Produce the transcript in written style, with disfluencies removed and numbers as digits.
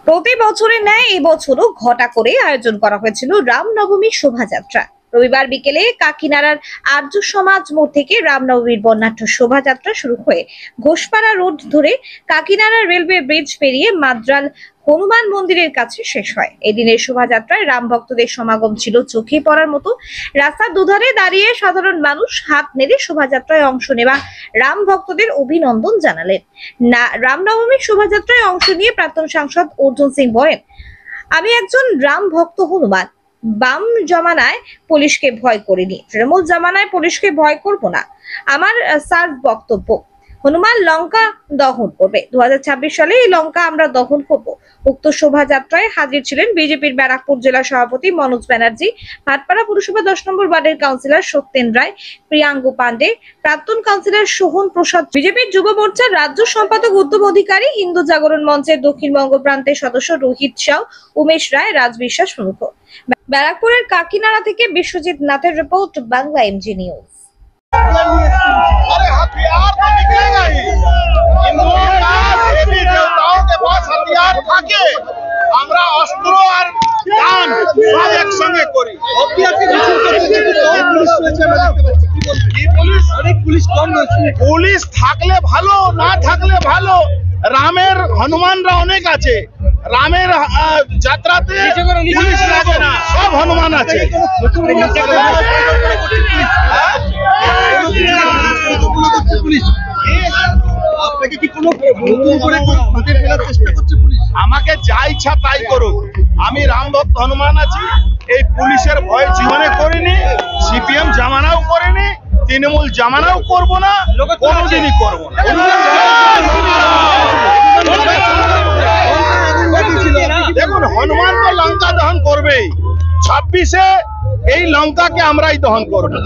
প্রতি বছরের ন্যায় এবছরও ঘটা করে আয়োজন করা হয়েছিল রামনবমী শোভাযাত্রা। রবিবার বিকেলে কাকিনাড়ার আর্য সমাজ মোড় থেকে রামনবমীর বর্ণাঢ্য শোভাযাত্রা শুরু হয়ে ঘোষপাড়া রোড ধরে কাকিনাড়া রেলওয়ে ব্রিজ পেরিয়ে মাদ্রাল হনুমান মন্দিরের কাছে শেষ হয়। এদিনের শোভাযাত্রায় রাম ভক্তদের সমাগম ছিল চোখে পড়ার মতো। রাস্তার দুধারে দাঁড়িয়ে সাধারণ মানুষ হাত নেড়ে শোভাযাত্রায় অংশ নেওয়া রাম ভক্তদের অভিনন্দন জানালেন। রামনবমীর শোভাযাত্রায় অংশ নিয়ে প্রাক্তন সাংসদ অর্জুন সিং বলেন, আমি একজন রাম ভক্ত হনুমান। বাম জমানায় পুলিশকে ভয় করিনি, তৃণমূল জামানায় পুলিশকে ভয় করব না। আমার সার্ভ বক্তব্য, হনুমান লঙ্কা দহন করবে, 2026 সালে এই লঙ্কা আমরা দহন করব। উক্ত শোভাযাত্রায় হাজির ছিলেন বিজেপির ব্যারাকপুর জেলা সভাপতি মনোজ ব্যানার্জি, ভাটপাড়া পুরসভা 10 নম্বর ওয়ার্ডের কাউন্সিলর সত্যেন রায়, প্রিয়াঙ্গু পান্ডে, প্রাক্তন কাউন্সিলর সোহন প্রসাদ, বিজেপির যুব মোর্চার রাজ্য সম্পাদক উত্তম অধিকারী, হিন্দু জাগরণ মঞ্চের দক্ষিণবঙ্গ প্রান্তের সদস্য রোহিত সাউ, উমেশ রায়, রাজ বিশ্বাস প্রমুখ। ব্যারাকপুরের কাকিনাড়া থেকে বিশ্বজিৎ নাথের রিপোর্ট, বাংলা এমজি নিউজ। अरे हथियार तो निकलेगा ही। हिंदुओं का देवी देवताओं के पास हथियार থাকে, আমরা অস্ত্র আর গান সব একসঙ্গে করি। পুলিশ থাকলে ভালো, না থাকলে ভালো। রামের হনুমানরা অনেক আছে, রামের যাত্রাতে পুলিশ লাগে না, সব হনুমান আছে। আমাকে যা ইচ্ছা তাই করুক, আমি রাম ভক্ত হনুমান আছি। এই পুলিশের ভয় জীবনে করিনি, সিপিএম জামানাও করিনি, তৃণমূল জামানাও করব না, কোনোদিনই করবো না। দেখুন, হনুমান তো লঙ্কা দহন করবেই, 26-এ এই লঙ্কাকে আমরাই দহন করবো।